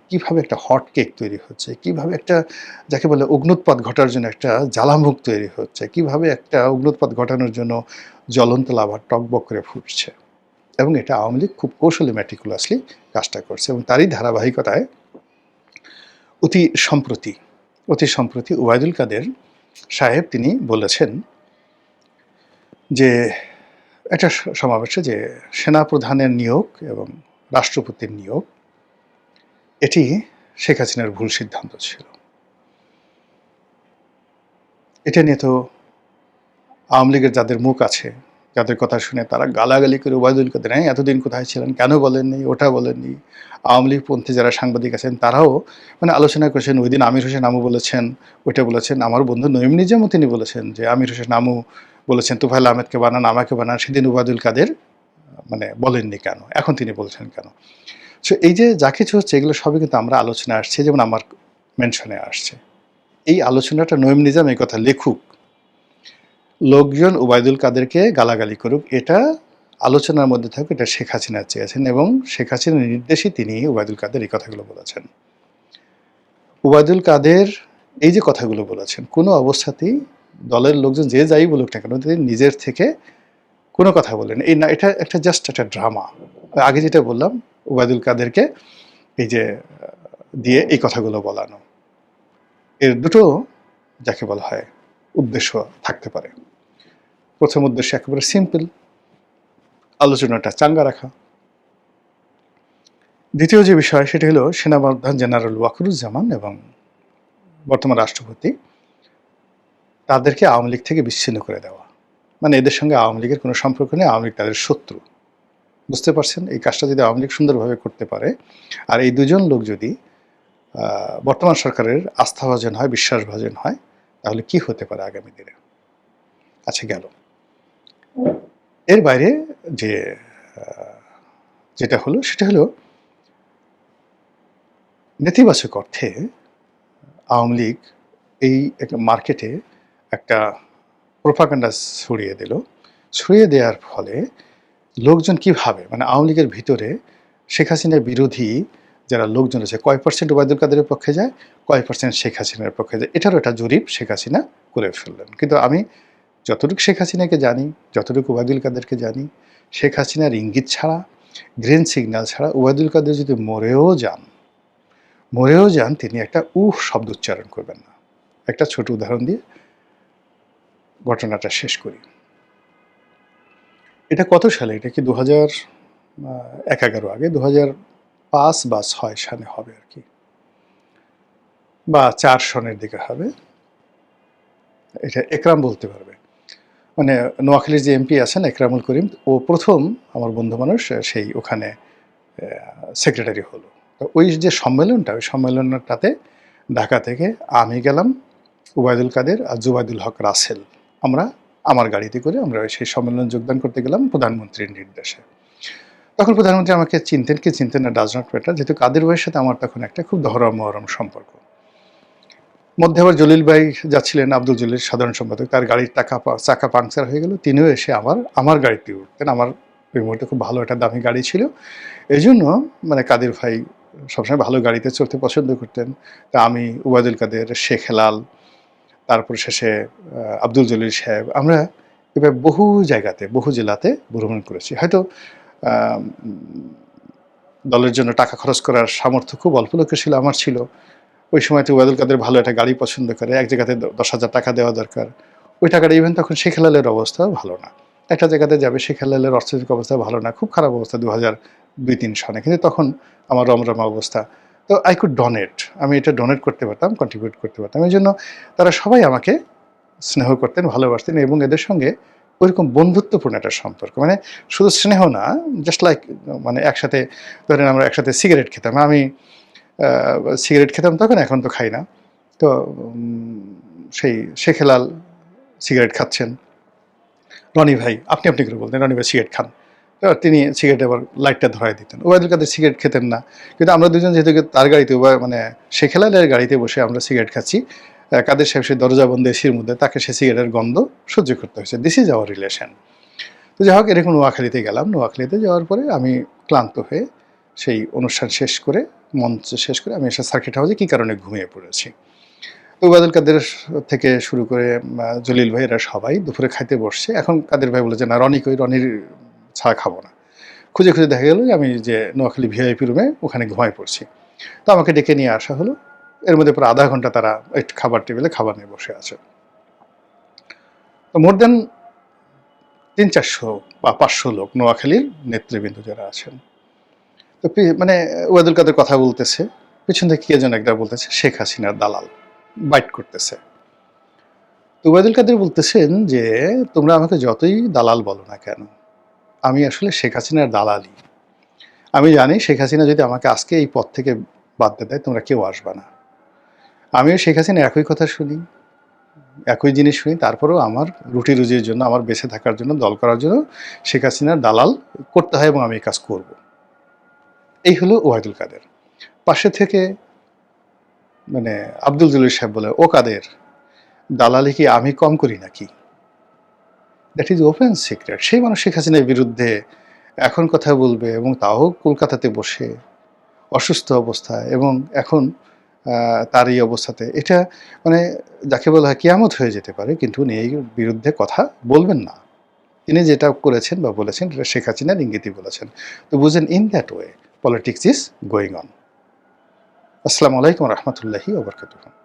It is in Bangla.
কিভাবে একটা হট কেক তৈরি হচ্ছে, কিভাবে একটা যাকে বলে অগ্ন্যুৎপাত ঘটার জন্য একটা জ্বালামুখ তৈরি হচ্ছে, কিভাবে একটা অগ্ন্যুৎপাত ঘটানোর জন্য জ্বলন্ত লাভা টগবগ করে ফুটছে। এবং এটা আওয়ামী লীগ খুব কৌশলী ম্যাটিকুলাসলি কাজটা করছে এবং তারই ধারাবাহিকতায় অতি সম্প্রতি ওবায়দুল কাদের সাহেব তিনি বলেছেন যে একটা সমাবেশে যে সেনাপ্রধানের নিয়োগ এবং রাষ্ট্রপতির নিয়োগ এটি শেখ হাসিনার ভুল সিদ্ধান্ত ছিল। এটা নিয়ে তো আওয়ামী লীগের যাদের মুখ আছে, যাদের কথা শুনে তারা গালাগালি করে ওবায়দুল কাদের এতদিন কোথায় ছিলেন, কেন বলেননি, ওটা বলেননি। আওয়ামী লীগপন্থী যারা সাংবাদিক আছেন তারাও মানে আলোচনা করেছেন। ওই দিন আমির হোসেন আমু বলেছেন, ওইটা বলেছেন। আমার বন্ধু নঈম নিজামও তিনি বলেছেন যে আমির হোসেন আমু বলেছেন তুফাইল আহমেদকে বানান, আমাকে বানান। সেদিন ওবায়দুল কাদের মানে বলেননি কেন, এখন তিনি বলছেন কেন? সো এই যে যা কিছু হচ্ছে এগুলো সবই কিন্তু আমরা আলোচনায় আসছে, যেমন আমার মেনশনে আসছে। এই আলোচনাটা নঈম নিজাম এই কথা লেখুক, লোকজন ওবায়দুল কাদেরকে গালাগালি করুক, এটা আলোচনার মধ্যে থাকুক, এটা শেখ হাসিনা চেয়েছেন এবং শেখ হাসিনার নির্দেশে তিনি ওবায়দুল কাদের এই কথাগুলো বলেছেন। ওবায়দুল কাদের এই যে কথাগুলো বলেছেন কোনো অবস্থাতেই দলের লোকজন যে যাই বলুক না কেন তিনি নিজের থেকে কোনো কথা বলেন এই না, এটা একটা জাস্ট একটা ড্রামা। আগে যেটা বললাম ওবায়দুল কাদেরকে এই যে দিয়ে এই কথাগুলো বলানো, এর দুটো যাকে বলা হয় উদ্দেশ্য থাকতে পারে। প্রথম উদ্দেশ্য একেবারে সিম্পল, আলোচনাটা চাঙ্গা রাখা। দ্বিতীয় যে বিষয় সেটি হলো সেনাপ্রধান জেনারেল ওয়াকারুজ্জামান এবং বর্তমান রাষ্ট্রপতি তাদেরকে আওয়ামী লীগ থেকে বিচ্ছিন্ন করে দেওয়া, মানে এদের সঙ্গে আওয়ামী লীগের কোনো সম্পর্ক নেই, আওয়ামী লীগ তাদের শত্রু। বুঝতে পারছেন? এই কাজটা যদি আওয়ামী লীগ সুন্দরভাবে করতে পারে আর এই দুজন লোক যদি বর্তমান সরকারের আস্থাভাজন হয়, বিশ্বাসভাজন হয়, তাহলে কি হতে পারে আগামী দিনে। আচ্ছা গেল। এর বাইরে যে যেটা হলো সেটা হলো নেতিবাচক অর্থে আওয়ামী লীগ এই একটা মার্কেটে একটা প্রোপাগান্ডা ছড়িয়ে দিল। ছড়িয়ে দেওয়ার ফলে লোকজন কিভাবে মানে আওয়ামী লীগের ভিতরে শেখ হাসিনার বিরোধী যারা লোকজন আছে কয় পার্সেন্ট ওবায়দুল কাদেরের পক্ষে যায়, কয় পার্সেন্ট শেখ হাসিনার পক্ষে যায়, এটারও একটা জরিপ শেখ হাসিনা করে ফেললেন। কিন্তু আমি যতটুকু শেখ হাসিনাকে জানি, যতটুকু ওবায়দুল কাদেরকে জানি, শেখ হাসিনার ইঙ্গিত ছাড়া, গ্রিন সিগন্যাল ছাড়া ওবায়দুল কাদের যদি মরেও যান তিনি একটা উহ শব্দ উচ্চারণ করবেন না। একটা ছোট উদাহরণ দিয়ে ঘটনাটা শেষ করি। এটা কত সালে? এটা কি 2011 আগে 2005 বা 6 সালে হবে আর কি, বা 4 সনের দিকে হবে। এটা একরাম বলতে পারবে। মানে নোয়াখালীর যে এমপি আছেন একরামুল করিম, ও প্রথম আমার বন্ধু মানুষ সেই ওখানে সেক্রেটারি হলো। তো ওই যে সম্মেলনটা, ওই সম্মেলনটাতে ঢাকা থেকে আমি গেলাম, ওবায়দুল কাদের আর জুবাইদুল হক রাসেল, আমরা আমার গাড়িতে করে আমরা সেই সম্মেলনে যোগদান করতে গেলাম প্রধানমন্ত্রীর নির্দেশে। তখন প্রধানমন্ত্রী আমাকে চিনতেন কি চিনতেন না ডাজ নট ম্যাটার, যেহেতু কাদের ভাইয়ের সাথে আমার তখন একটা খুব দহরম মহরম সম্পর্ক। মধ্যে আবার জলিল ভাই যাচ্ছিলেন, আব্দুল জলিল সাধারণ সম্পাদক, তার গাড়ির চাকা পাংচার হয়ে গেল, তিনিও এসে আমার গাড়িতে উঠতেন। আমার ওই মুহূর্তে খুব ভালো একটা দামি গাড়ি ছিল, এই জন্য মানে কাদের ভাই সবসময় ভালো গাড়িতে চড়তে পছন্দ করতেন। তা আমি, ওবায়দুল কাদের, শেখ হেলাল, তারপর শেষে আব্দুল জলিল সাহেব, আমরা এবার বহু জায়গাতে বহু জেলাতে ভ্রমণ করেছি। হয়তো দলের জন্য টাকা খরচ করার সামর্থ্য খুব অল্প লোকের ছিল, আমার ছিল। ওই সময় তো ওবায়দুল কাদের ভালো একটা গাড়ি পছন্দ করে, এক জায়গাতে 10,000 টাকা দেওয়া দরকার, ওই টাকাটা ইভেন তখন শেখ হেলালের অবস্থাও ভালো না। একটা জায়গাতে যাবে, শেখ হেলালের অর্থনৈতিক অবস্থা ভালো না, খুব খারাপ অবস্থা 2002-03 সনে, কিন্তু তখন আমার রমরমা অবস্থা। তো আই কুড ডোনেট, আমি এটা ডোনেট করতে পারতাম, কন্ট্রিবিউট করতে পারতাম। এই জন্য তারা সবাই আমাকে স্নেহ করতেন, ভালোবাসতেন এবং এদের সঙ্গে ওইরকম বন্ধুত্বপূর্ণ একটা সম্পর্ক, মানে শুধু স্নেহ না, জাস্ট লাইক মানে একসাথে ধরেন আমরা একসাথে সিগারেট খেতাম, আমি সিগারেট খেতাম তখন, এখন তো খাই না। তো সেই শেখ হেলাল সিগারেট খাচ্ছেন, রনি ভাই আপনি করে বলতেন, রনি ভাই সিগারেট খান, তো তিনি সিগারেট আবার লাইটটা ধরাই দিতেন। ওবায়দুল কাদের সিগারেট খেতেন না, কিন্তু আমরা দুজন যেহেতু তার গাড়িতে মানে শেখ হেলালের গাড়িতে বসে আমরা সিগারেট খাচ্ছি, কাদের সাহেব সে দরজা বন্ধ এসির মধ্যে, তাকে সে সিগারেটের গন্ধ সহ্য করতে হয়েছে। This is our relation. তো যাই হোক, এরকম নোয়াখালীতে গেলাম। নোয়াখালীতে যাওয়ার পরে আমি ক্লান্ত হয়ে সেই অনুষ্ঠান শেষ করে, মঞ্চ শেষ করে আমি এসে সার্কিট হাউসে কী কারণে ঘুমিয়ে পড়েছি। তো ওবায়দুল কাদের থেকে শুরু করে জলিল ভাই এরা সবাই দুপুরে খাইতে বসছে। এখন কাদের ভাই বলে যে, "না, রনি কই? রনির ছাড়া খাবো না।" খুঁজে, খুঁজে দেখা গেল যে আমি যে নোয়াখালী ভিআইপি রুমে ওখানে ঘুমায় পড়ছি। তো আমাকে ডেকে নিয়ে আসা হলো। এর মধ্যে প্রায় আধা ঘন্টা তারা একটু খাবার টেবিলে খাবার নিয়ে বসে আছে। তো মোর দ্যান ৩-৪০০ বা ৫০০ লোক নোয়াখালীর নেতৃবৃন্দ যারা আছেন। তো মানে ওবায়দুল কাদের কথা বলতেছে, পিছন থেকে কে যেন একটা বলতেছে শেখ হাসিনার দালাল, বাইট করতেছে। তো ওবায়দুল কাদের বলতেছেন যে, "তোমরা আমাকে যতই দালাল বলো না কেন, আমি আসলে শেখ হাসিনার দালালই। আমি জানি শেখ হাসিনা যদি আমাকে আজকে এই পদ থেকে বাদ দিয়ে দেয়, তোমরা কেউ আসবা না। আমিও শেখ হাসিনার একই কথা শুনি, একই জিনিস শুনি, তারপরেও আমার রুটি রুজির জন্য, আমার বেঁচে থাকার জন্য, দল করার জন্য শেখ হাসিনার দালাল করতে হয় এবং আমি এই কাজ করব।" এই হলো ওবায়দুল কাদের। পাশে থেকে মানে আব্দুল জলিল সাহেব বলে, "ও কাদের, দালালি কি আমি কম করি নাকি?" That is open secret. সেই মানুষ শেখ হাসিনার বিরুদ্ধে এখন কথা বলবে এবং তাও কলকাতাতে বসে, অসুস্থ অবস্থায়, এবং এখন তার এই অবস্থাতে, এটা মানে যাকে বলা হয় কিয়ামত হয়ে যেতে পারে, কিন্তু উনি এই বিরুদ্ধে কথা বলবেন না। তিনি যেটা করেছেন বা বলেছেন এটা শেখ হাসিনার ইঙ্গিতই বলেছেন। তো বুঝেন, in that way politics is going on. আসসালামু আলাইকুম রহমতুল্লাহি ওয়া বারাকাতুহু।